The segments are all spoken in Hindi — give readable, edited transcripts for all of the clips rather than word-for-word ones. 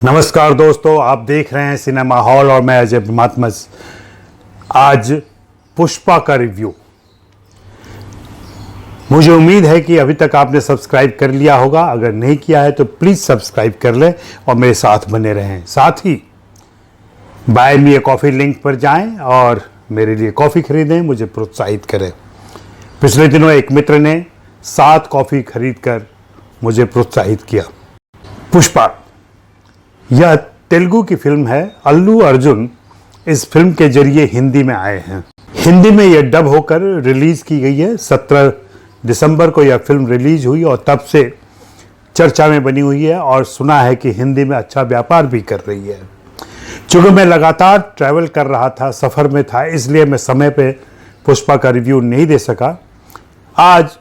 नमस्कार दोस्तों, आप देख रहे हैं सिनेमा हॉल और मैं अजय मातमस। आज पुष्पा का रिव्यू। मुझे उम्मीद है कि अभी तक आपने सब्सक्राइब कर लिया होगा। अगर नहीं किया है तो प्लीज़ सब्सक्राइब कर लें और मेरे साथ बने रहें। साथ ही buy me a coffee link पर जाएं और मेरे लिए कॉफ़ी खरीदें, मुझे प्रोत्साहित करें। पिछले दिनों एक मित्र ने 7 कॉफ़ी खरीद कर मुझे प्रोत्साहित किया। पुष्पा यह तेलुगु की फिल्म है। अल्लू अर्जुन इस फिल्म के जरिए हिंदी में आए हैं। हिंदी में यह डब होकर रिलीज़ की गई है। 17 दिसंबर को यह फिल्म रिलीज हुई और तब से चर्चा में बनी हुई है और सुना है कि हिंदी में अच्छा व्यापार भी कर रही है। चूँकि मैं लगातार ट्रैवल कर रहा था, सफ़र में था, इसलिए मैं समय पे पुष्पा का रिव्यू नहीं दे सका। आज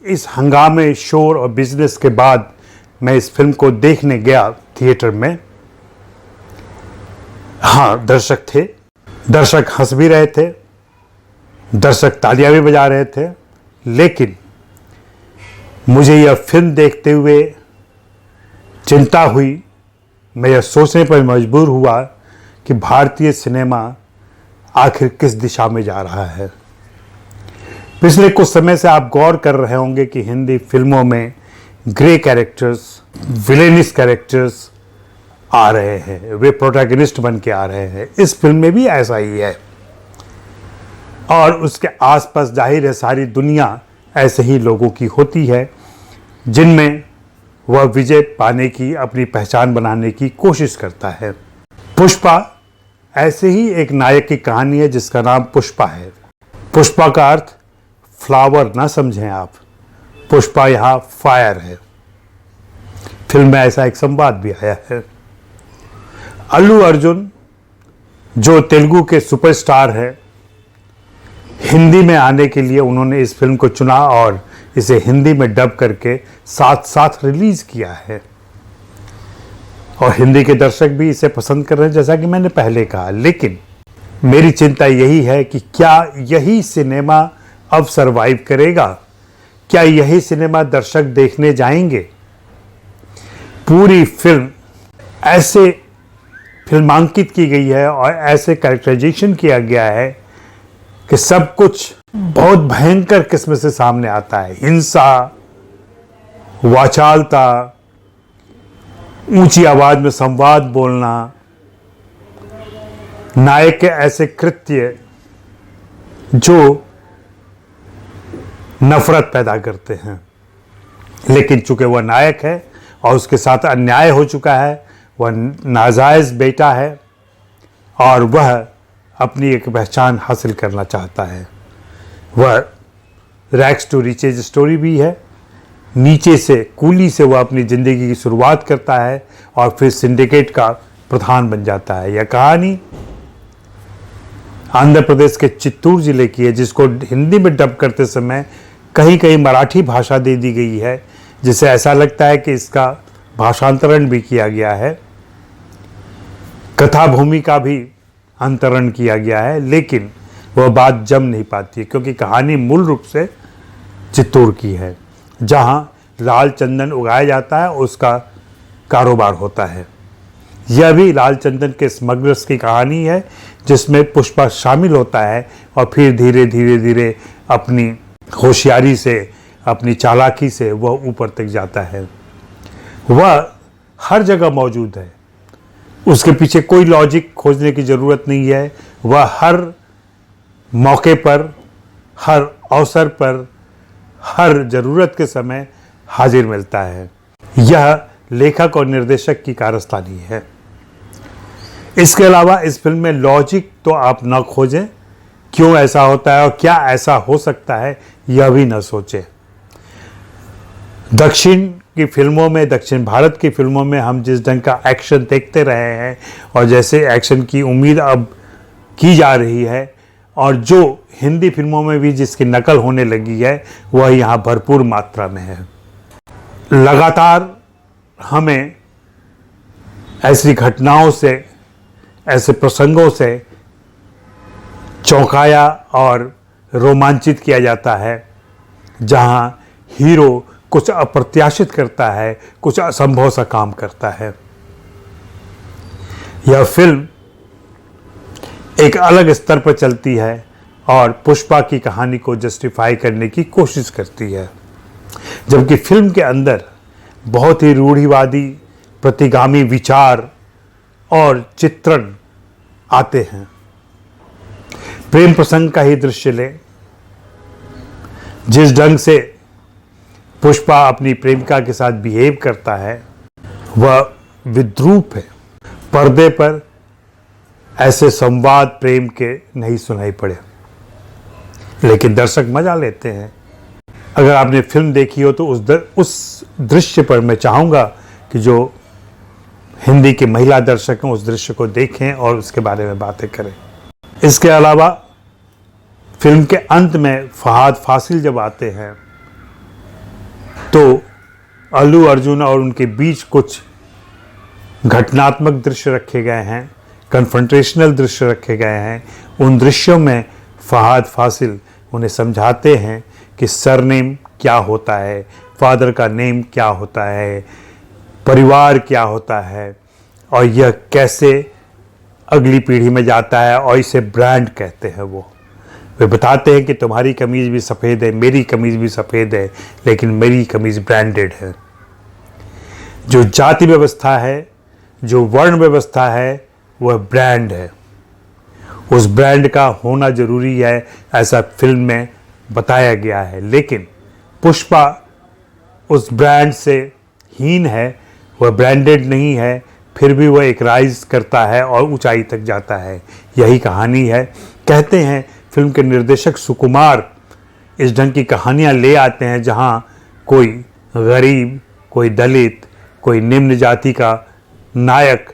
इस हंगामे, शोर और बिजनेस के बाद मैं इस फिल्म को देखने गया थिएटर में। हाँ, दर्शक थे, दर्शक हंस भी रहे थे, दर्शक तालियां भी बजा रहे थे, लेकिन मुझे यह फिल्म देखते हुए चिंता हुई। मैं यह सोचने पर मजबूर हुआ कि भारतीय सिनेमा आखिर किस दिशा में जा रहा है। पिछले कुछ समय से आप गौर कर रहे होंगे कि हिंदी फिल्मों में ग्रे कैरेक्टर्स, विलेनिस कैरेक्टर्स आ रहे हैं, वे प्रोटैगनिस्ट बन के आ रहे हैं। इस फिल्म में भी ऐसा ही है और उसके आसपास जाहिर है सारी दुनिया ऐसे ही लोगों की होती है जिनमें वह विजय पाने की, अपनी पहचान बनाने की कोशिश करता है। पुष्पा ऐसे ही एक नायक की कहानी है जिसका नाम पुष्पा है। पुष्पा का अर्थ फ्लावर ना समझें आप, पुष्पा यहाँ फायर है। फिल्म में ऐसा एक संवाद भी आया है। अल्लू अर्जुन जो तेलुगु के सुपरस्टार है, हिंदी में आने के लिए उन्होंने इस फिल्म को चुना और इसे हिंदी में डब करके साथ साथ रिलीज किया है और हिंदी के दर्शक भी इसे पसंद कर रहे हैं, जैसा कि मैंने पहले कहा। लेकिन मेरी चिंता यही है कि क्या यही सिनेमा अब सरवाइव करेगा? क्या यही सिनेमा दर्शक देखने जाएंगे? पूरी फिल्म ऐसे फिल्मांकित की गई है और ऐसे कैरेक्टराइजेशन किया गया है कि सब कुछ बहुत भयंकर किस्म से सामने आता है। हिंसा, वाचालता, ऊंची आवाज में संवाद बोलना, नायक के ऐसे कृत्य जो नफरत पैदा करते हैं। लेकिन चूंकि वह नायक है और उसके साथ अन्याय हो चुका है, वह नाजायज़ बेटा है और वह अपनी एक पहचान हासिल करना चाहता है। वह रैग्स टू रिचेज स्टोरी भी है। नीचे से, कूली से वह अपनी ज़िंदगी की शुरुआत करता है और फिर सिंडिकेट का प्रधान बन जाता है। यह कहानी आंध्र प्रदेश के चित्तूर ज़िले की है, जिसको हिंदी में डब करते समय कहीं कहीं मराठी भाषा दे दी गई है, जिससे ऐसा लगता है कि इसका भाषांतरण भी किया गया है, कथा भूमि का भी अंतरण किया गया है। लेकिन वह बात जम नहीं पाती क्योंकि कहानी मूल रूप से चित्तूर की है, जहां लाल चंदन उगाया जाता है, उसका कारोबार होता है। यह भी लाल चंदन के स्मगलर्स की कहानी है जिसमें पुष्पा शामिल होता है और फिर धीरे धीरे धीरे अपनी होशियारी से, अपनी चालाकी से वह ऊपर तक जाता है। वह हर जगह मौजूद है, उसके पीछे कोई लॉजिक खोजने की ज़रूरत नहीं है। वह हर मौके पर, हर अवसर पर, हर ज़रूरत के समय हाजिर मिलता है। यह लेखक और निर्देशक की कारस्तानी है। इसके अलावा इस फिल्म में लॉजिक तो आप न खोजें, क्यों ऐसा होता है और क्या ऐसा हो सकता है यह भी न सोचें। दक्षिण की फिल्मों में, दक्षिण भारत की फिल्मों में हम जिस ढंग का एक्शन देखते रहे हैं और जैसे एक्शन की उम्मीद अब की जा रही है और जो हिंदी फिल्मों में भी जिसकी नकल होने लगी है, वह यहाँ भरपूर मात्रा में है। लगातार हमें ऐसी घटनाओं से, ऐसे प्रसंगों से चौंकाया और रोमांचित किया जाता है जहां हीरो कुछ अप्रत्याशित करता है, कुछ असंभव सा काम करता है। यह फिल्म एक अलग स्तर पर चलती है और पुष्पा की कहानी को जस्टिफाई करने की कोशिश करती है, जबकि फिल्म के अंदर बहुत ही रूढ़िवादी प्रतिगामी विचार और चित्रण आते हैं। प्रेम प्रसंग का ही दृश्य लें, जिस ढंग से पुष्पा अपनी प्रेमिका के साथ बिहेव करता है वह विद्रूप है। पर्दे पर ऐसे संवाद प्रेम के नहीं सुनाई पड़े, लेकिन दर्शक मजा लेते हैं। अगर आपने फिल्म देखी हो तो उस दृश्य पर मैं चाहूँगा कि जो हिंदी के महिला दर्शक हैं उस दृश्य को देखें और उसके बारे में बातें करें। इसके अलावा फिल्म के अंत में फहाद फासिल जब आते हैं तो अल्लू अर्जुन और उनके बीच कुछ घटनात्मक दृश्य रखे गए हैं, कन्फ्रंटेशनल दृश्य रखे गए हैं। उन दृश्यों में फहाद फासिल उन्हें समझाते हैं कि सरनेम क्या होता है, फादर का नेम क्या होता है, परिवार क्या होता है और यह कैसे अगली पीढ़ी में जाता है, और इसे ब्रांड कहते हैं। वे बताते हैं कि तुम्हारी कमीज़ भी सफ़ेद है, मेरी कमीज़ भी सफ़ेद है, लेकिन मेरी कमीज़ ब्रांडेड है। जो जाति व्यवस्था है, जो वर्ण व्यवस्था है, वह ब्रांड है। उस ब्रांड का होना ज़रूरी है, ऐसा फिल्म में बताया गया है। लेकिन पुष्पा उस ब्रांड से हीन है, वह ब्रांडेड नहीं है, फिर भी वह एक राइज करता है और ऊंचाई तक जाता है। यही कहानी है। कहते हैं फिल्म के निर्देशक सुकुमार इस ढंग की कहानियाँ ले आते हैं जहाँ कोई गरीब, कोई दलित, कोई निम्न जाति का नायक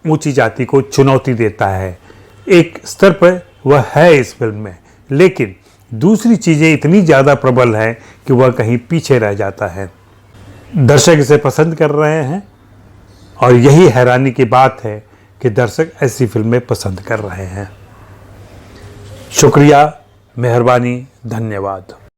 ऊंची जाति को चुनौती देता है। एक स्तर पर वह है इस फिल्म में, लेकिन दूसरी चीज़ें इतनी ज़्यादा प्रबल हैं कि वह कहीं पीछे रह जाता है। दर्शक इसे पसंद कर रहे हैं और यही हैरानी की बात है कि दर्शक ऐसी फिल्में पसंद कर रहे हैं। शुक्रिया, मेहरबानी, धन्यवाद।